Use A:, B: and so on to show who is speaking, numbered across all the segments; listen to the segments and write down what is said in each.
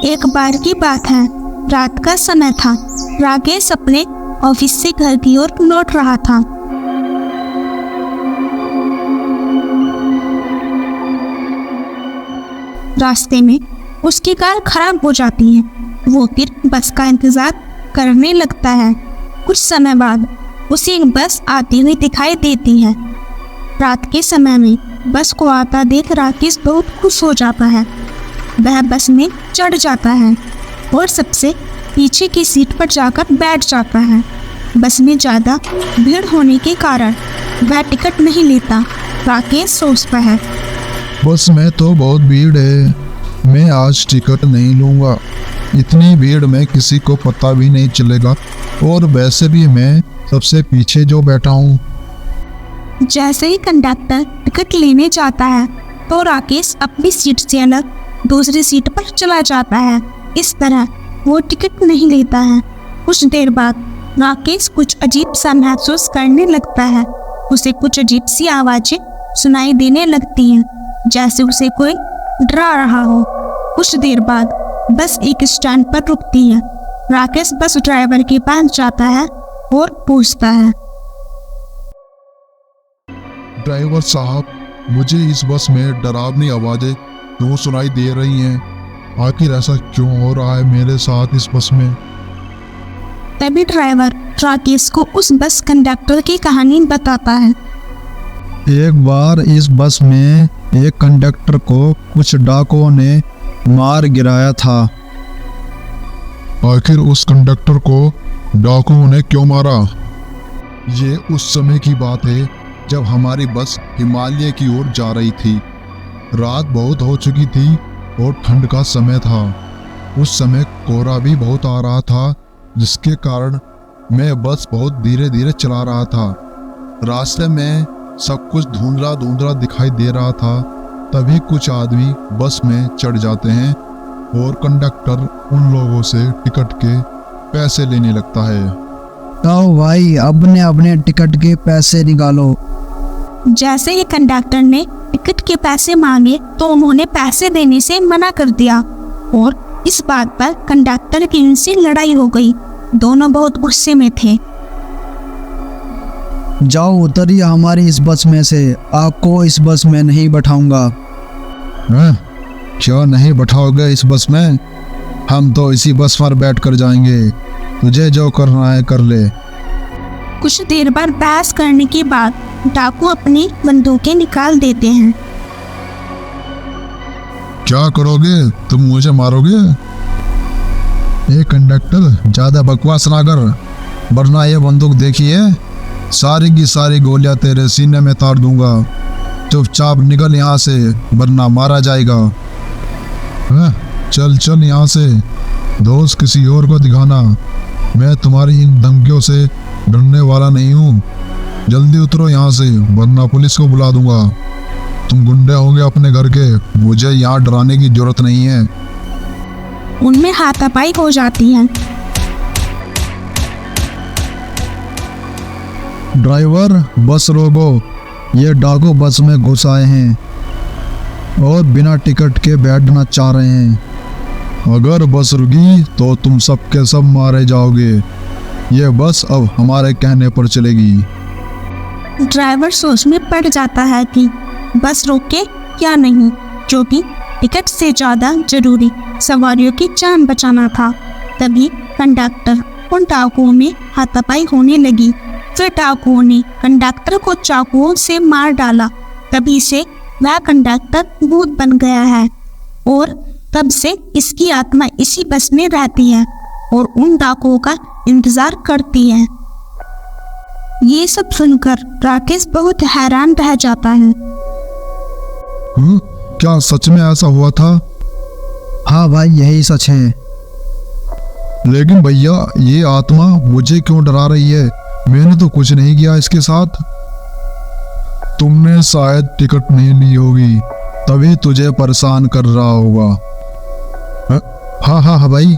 A: एक बार की बात है, रात का समय था। राकेश अपने ऑफिस से घर की ओर लौट रहा था। रास्ते में उसकी कार खराब हो जाती है। वो फिर बस का इंतजार करने लगता है। कुछ समय बाद उसे एक बस आती हुई दिखाई देती है। रात के समय में बस को आता देख राकेश बहुत खुश हो जाता है। वह बस में चढ़ जाता है और सबसे पीछे की सीट पर जाकर बैठ जाता है। बस में ज़्यादा भीड़ होने के कारण वह टिकट नहीं लेता। राकेश सोचता है,
B: बस में तो बहुत भीड़ है, मैं आज टिकट नहीं लूँगा। इतनी भीड़ में किसी को पता भी नहीं चलेगा और वैसे भी मैं सबसे पीछे जो बैठा हूँ।
A: जैसे ही कंडक्टर टिकट लेने जाता है तो राकेश अपनी सीट से अलग दूसरी सीट पर चला जाता है। इस तरह वो टिकट नहीं लेता है। कुछ देर बाद राकेश कुछ अजीब सा महसूस करने लगता है। उसे कुछ अजीब सी आवाज़ें सुनाई देने लगती हैं, जैसे उसे कोई डरा रहा हो। कुछ देर बाद बस एक स्टैंड पर रुकती है। राकेश बस ड्राइवर के पास जाता है और पूछता है,
B: ड्राइवर साहब, मुझे इस बस में डरावनी आवाज़ें क्यों सुनाई दे रही हैं? आखिर ऐसा क्यों हो रहा है मेरे साथ इस बस में?
A: तभी ड्राइवर राकेश को उस बस कंडक्टर की कहानी बताता है।
C: एक बार इस बस में एक कंडक्टर को कुछ डाकुओं ने मार गिराया था।
B: आखिर उस कंडक्टर को डाकुओं ने क्यों मारा? ये उस समय की बात है जब हमारी बस हिमालय की ओर जा रही थी। रात बहुत हो चुकी थी और ठंड का समय था। उस समय कोहरा भी बहुत आ रहा था, जिसके कारण मैं बस बहुत धीरे धीरे चला रहा था। रास्ते में सब कुछ धुंधला धुंधला दिखाई दे रहा था। तभी कुछ आदमी बस में चढ़ जाते हैं और कंडक्टर उन लोगों से टिकट के पैसे लेने लगता है।
C: तो भाई अपने अपने टिकट के पैसे निकालो।
A: जैसे ही कंडक्टर ने टिकट के पैसे मांगे तो उन्होंने पैसे देने से मना कर दिया और इस बात पर कंडक्टर की उनसे लड़ाई हो गई। दोनों बहुत गुस्से में थे।
C: जाओ उतरिए हमारी इस बस में से, आपको इस बस में नहीं बैठाऊंगा।
B: क्या नहीं बैठाओगे इस बस में? हम तो इसी बस पर बैठ कर जाएंगे, तुझे जो करना है कर ले।
A: कुछ देर बाद बहस करने के बाद डाकू अपनी बंदूकें निकाल देते हैं।
B: क्या करोगे? तुम मुझे मारोगे? ए कंडक्टर, ज्यादा बकवास ना कर, वरना ये बंदूक देखिए, सारी की सारी गोलियां तेरे सीने में तार दूंगा। चुपचाप निकल यहाँ से, वरना मारा जाएगा। चल चल यहाँ से, दोस्त किसी और को दिखाना। मैं तुम्हारी इन धमकियों से डरने वाला नहीं हूँ। जल्दी उतरो यहाँ से, वरना पुलिस को बुला दूंगा। तुम गुंडे होंगे अपने घर के, मुझे यहाँ डराने की जरूरत नहीं है।
A: उनमें हाथापाई हो जाती है।
C: ड्राइवर, बस रोको, ये डाकू बस में घुस आए हैं और बिना टिकट के बैठना चाह रहे हैं।
B: अगर बस रुकी तो तुम सब के सब मारे जाओगे। ये बस अब हमारे कहने पर चलेगी।
A: ड्राइवर सोच में पड़ जाता है कि बस रोके क्या नहीं, क्योंकि टिकट से ज़्यादा जरूरी सवारियों की जान बचाना था। तभी कंडक्टर उन डाकुओं में हाथापाई होने लगी। फिर डाकुओं ने कंडक्टर को चाकुओं से मार डाला। तभी से वह कंडक्टर भूत बन गया है और तब से इसकी आत्मा इसी बस में रहती है और उन डाकुओं का इंतजार करती है। ये सब सुनकर राकेश बहुत हैरान रह जाता है।
B: क्या सच में ऐसा हुआ था?
C: हाँ भाई, यही सच है।
B: लेकिन भैया, ये आत्मा मुझे क्यों डरा रही है? मैंने तो कुछ नहीं किया इसके साथ। तुमने शायद टिकट नहीं ली होगी, तभी तुझे परेशान कर रहा होगा।
C: हाँ भाई,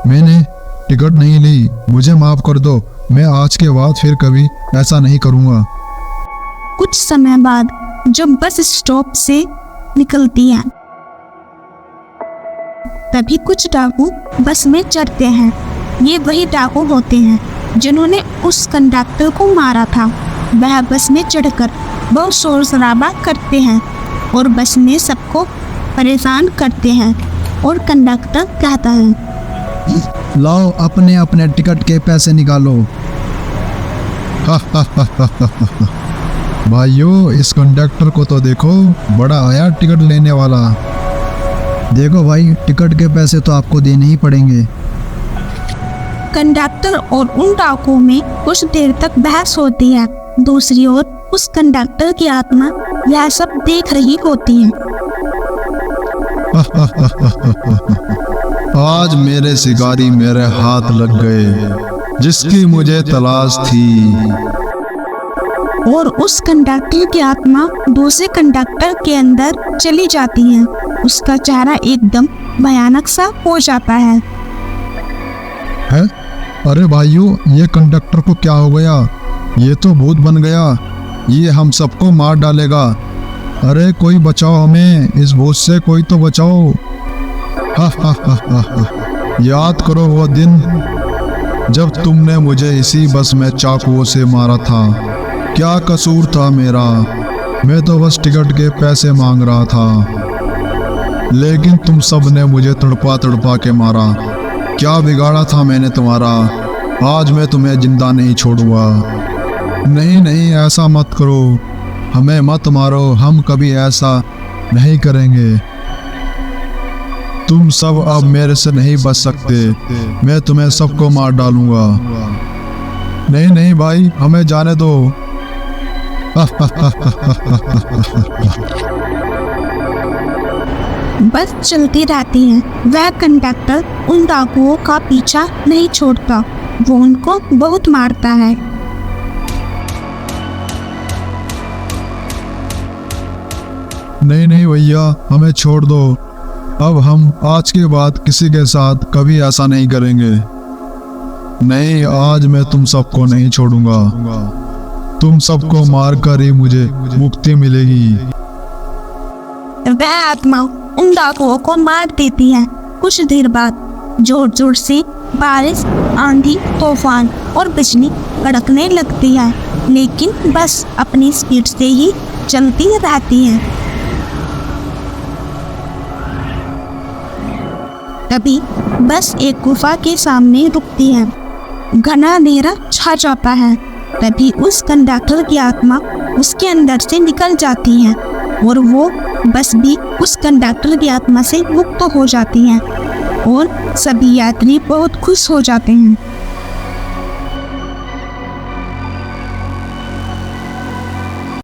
C: मैंने टिकट नहीं ली, मुझे माफ कर दो। मैं आज के बाद फिर कभी ऐसा नहीं करूँगा।
A: कुछ समय बाद जब बस स्टॉप से निकलती है तभी कुछ डाकू बस में चढ़ते हैं। ये वही डाकू होते हैं जिन्होंने उस कंडक्टर को मारा था। वह बस में चढ़कर बहुत शोर शराबा करते हैं और बस में सबको परेशान करते हैं। और कंडक्टर कहता है,
C: लाओ अपने अपने टिकट के पैसे निकालो। भाइयों, इस कंडक्टर को तो देखो, बड़ा आया टिकट लेने वाला। देखो भाई, टिकट के पैसे तो आपको देने ही पड़ेंगे।
A: कंडक्टर और उन डाकुओं में कुछ देर तक बहस होती है। दूसरी ओर उस कंडक्टर की आत्मा यह सब देख रही होती है।
C: आज मेरे शिकारी मेरे हाथ लग गए, जिसकी मुझे तलाश थी।
A: और उस कंडक्टर की आत्मा दूसरे कंडक्टर के अंदर चली जाती है। उसका चेहरा एकदम भयानक सा हो जाता है।
C: अरे भाइयों, ये कंडक्टर को क्या हो गया? ये तो भूत बन गया। ये हम सबको मार डालेगा। अरे कोई बचाओ हमें, इस भूत से कोई तो बचाओ। याद करो वो दिन जब तुमने मुझे इसी बस में चाकुओं से मारा था। क्या कसूर था मेरा? मैं तो बस टिकट के पैसे मांग रहा था, लेकिन तुम सब ने मुझे तड़पा तड़पा के मारा। क्या बिगाड़ा था मैंने तुम्हारा? आज मैं तुम्हें जिंदा नहीं छोड़ूंगा। नहीं नहीं, ऐसा मत करो, हमें मत मारो, हम कभी ऐसा नहीं करेंगे। तुम सब अब मेरे से नहीं बच सकते, मैं तुम्हें सबको मार डालूंगा। नहीं नहीं भाई, हमें जाने दो।
A: बस चलती रहती है। वह कंडक्टर उन डाकुओं का पीछा नहीं छोड़ता। वो उनको बहुत मारता है।
C: नहीं नहीं भैया, हमें छोड़ दो। अब हम आज के बाद किसी के साथ कभी ऐसा नहीं करेंगे। नहीं, आज मैं तुम सबको नहीं छोड़ूंगा। तुम सबको मारकर ही मुझे मुक्ति मिलेगी।
A: वह आत्मा उन डाकुओं को मार देती है। कुछ देर बाद जोर जोर से बारिश, आंधी, तूफान और बिजली कड़कने लगती है, लेकिन बस अपनी स्पीड से ही चलती रहती है। तभी बस एक गुफा के सामने रुकती है। घना अंधेरा छा जाता है। तभी उस कंडक्टर की आत्मा उसके अंदर से निकल जाती है और वो बस भी उस कंडक्टर की आत्मा से मुक्त हो जाती है और सभी यात्री बहुत खुश हो जाते हैं।